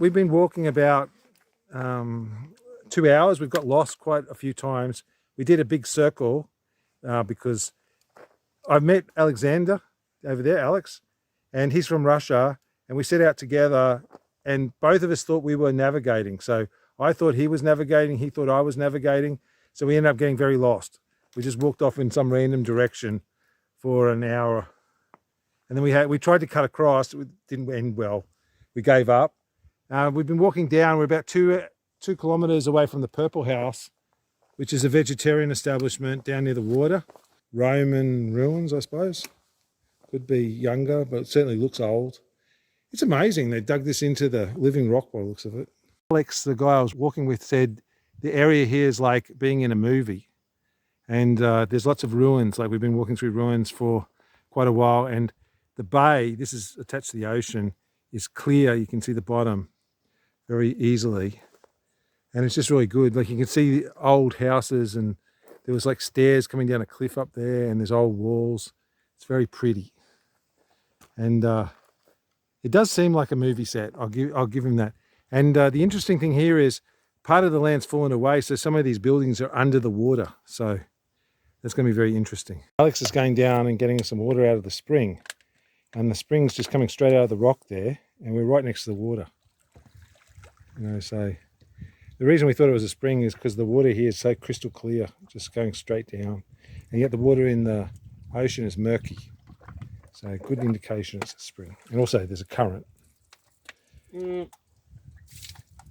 we've been walking about 2 hours. We've got lost quite a few times. We did a big circle because I've met Alexander over there, Alex, and he's from Russia, and we set out together, and both of us thought we were navigating. So I thought he was navigating, he thought I was navigating, so we ended up getting very lost. We just walked off in some random direction for an hour, and then we tried to cut across. It didn't end well. We gave up. We've been walking down. We're about two kilometers away from the Purple House, which is a vegetarian establishment down near the water. Roman ruins, I suppose. Could be younger, but it certainly looks old. It's amazing. They dug this into the living rock by the looks of it. Alex, the guy I was walking with, said the area here is like being in a movie. And there's lots of ruins. Like, we've been walking through ruins for quite a while. And the bay, this is attached to the ocean, is clear. You can see the bottom very easily. And it's just really good. Like, you can see old houses, and there was like stairs coming down a cliff up there, and there's old walls. It's very pretty. And it does seem like a movie set. I'll give him that. And the interesting thing here is part of the land's fallen away, so some of these buildings are under the water. So that's going to be very interesting. Alex is going down and getting some water out of the spring. And the spring's just coming straight out of the rock there, and we're right next to the water. You know, so the reason we thought it was a spring is because the water here is so crystal clear, just going straight down. And yet the water in the ocean is murky. So good indication it's a spring. And also there's a current.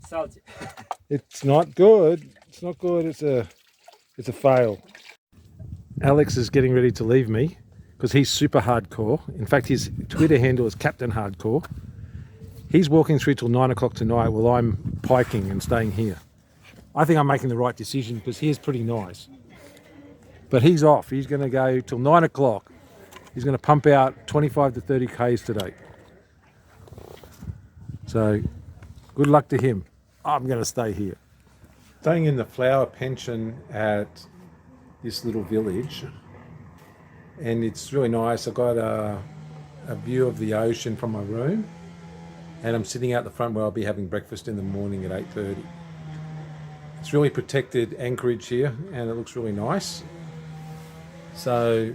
Salty. It's not good. It's not good. It's a fail. Alex is getting ready to leave me because he's super hardcore. In fact, his Twitter handle is Captain Hardcore. He's walking through till 9 o'clock tonight while I'm piking and staying here. I think I'm making the right decision because here's pretty nice. But he's off. He's going to go till 9 o'clock. He's going to pump out 25 to 30 Ks today. So good luck to him. I'm going to stay here. Staying in the flower pension at this little village. And it's really nice. I've got a view of the ocean from my room. And I'm sitting out the front where I'll be having breakfast in the morning at 8:30. It's really protected anchorage here, and it looks really nice. So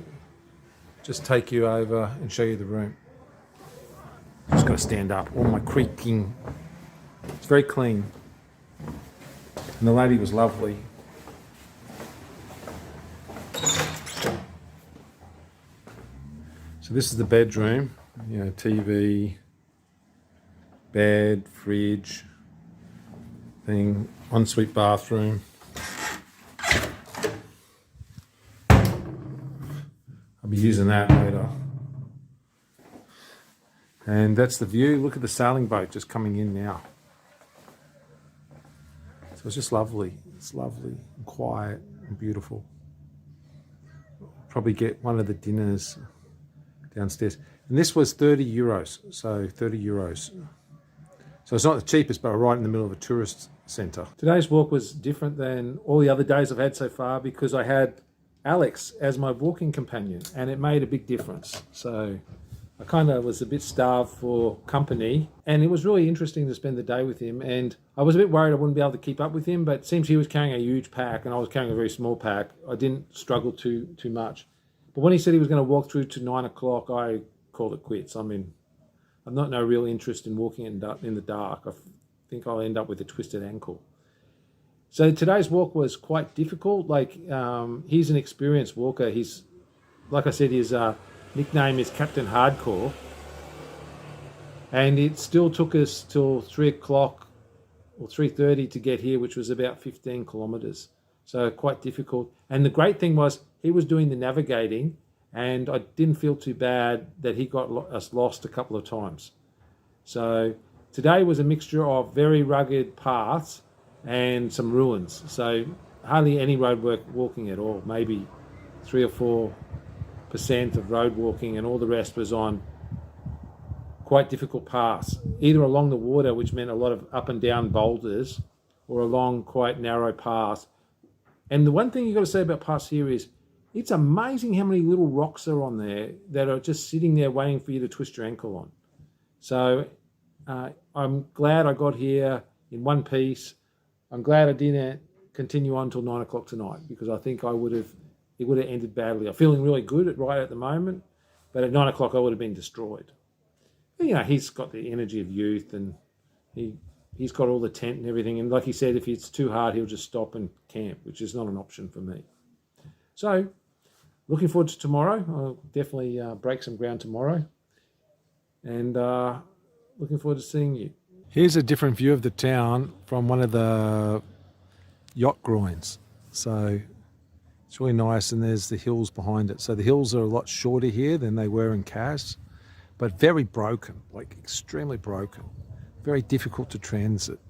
just take you over and show you the room. Just got to stand up. All my creaking. It's very clean. And the lady was lovely. So this is the bedroom. You know, TV, bed, fridge, thing, ensuite bathroom. I'll be using that later. And that's the view. Look at the sailing boat just coming in now. So it's just lovely. It's lovely and quiet and beautiful. Probably get one of the dinners downstairs. And this was 30 euros. So 30 euros. So it's not the cheapest, but right in the middle of a tourist centre. Today's walk was different than all the other days I've had so far because I had Alex as my walking companion, and it made a big difference. So I kind of was a bit starved for company, and it was really interesting to spend the day with him. And I was a bit worried I wouldn't be able to keep up with him, but it seems he was carrying a huge pack and I was carrying a very small pack. I didn't struggle too much. But when he said he was going to walk through to 9 o'clock, I called it quits. I mean, I've not no real interest in walking in the dark. I think I'll end up with a twisted ankle. So today's walk was quite difficult. Like, he's an experienced walker. He's, like I said, his nickname is Captain Hardcore. And it still took us till 3 o'clock or 3:30 to get here, which was about 15 kilometers. So quite difficult. And the great thing was he was doing the navigating, and I didn't feel too bad that he got us lost a couple of times. So today was a mixture of very rugged paths and some ruins. So hardly any road walking at all, maybe 3 or 4% of road walking, and all the rest was on quite difficult paths, either along the water, which meant a lot of up and down boulders, or along quite narrow paths. And the one thing you've got to say about paths here is it's amazing how many little rocks are on there that are just sitting there waiting for you to twist your ankle on. So I'm glad I got here in one piece. I'm glad I didn't continue on till 9 o'clock tonight, because I think it would have ended badly. I'm feeling really good right at the moment, but at 9 o'clock I would have been destroyed. But, you know, he's got the energy of youth, and he's got all the tent and everything. And like he said, if it's too hard, he'll just stop and camp, which is not an option for me. So, looking forward to tomorrow. I'll definitely break some ground tomorrow. And looking forward to seeing you. Here's a different view of the town from one of the yacht groins. So it's really nice, and there's the hills behind it. So the hills are a lot shorter here than they were in Kaz, but very broken, like extremely broken. Very difficult to transit.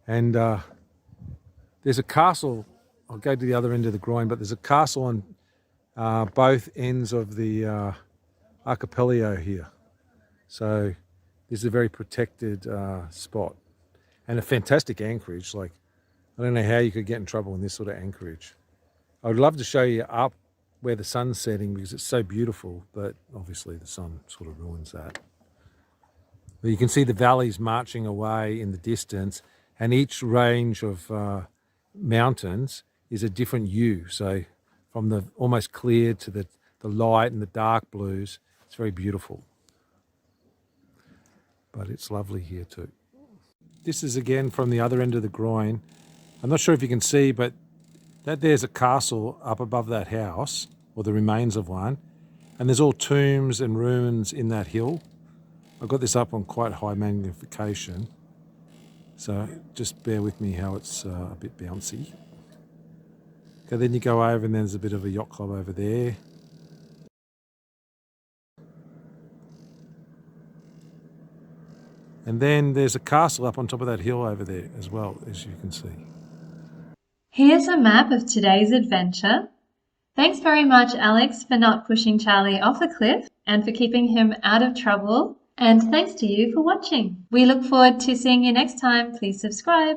And there's a castle. I'll go to the other end of the groin, but there's a castle on both ends of the archipelago here. So this is a very protected spot, and a fantastic anchorage. Like, I don't know how you could get in trouble in this sort of anchorage. I would love to show you up where the sun's setting, because it's so beautiful, but obviously the sun sort of ruins that. But you can see the valleys marching away in the distance, and each range of mountains is a different hue. So from the almost clear to the light and the dark blues, it's very beautiful. But it's lovely here too. This is again from the other end of the groin. I'm not sure if you can see, but there's a castle up above that house, or the remains of one, and there's all tombs and ruins in that hill. I've got this up on quite high magnification, so just bear with me how it's a bit bouncy. Okay, then you go over, and there's a bit of a yacht club over there. And then there's a castle up on top of that hill over there as well, as you can see. Here's a map of today's adventure. Thanks very much, Alex, for not pushing Charlie off a cliff and for keeping him out of trouble. And thanks to you for watching. We look forward to seeing you next time. Please subscribe.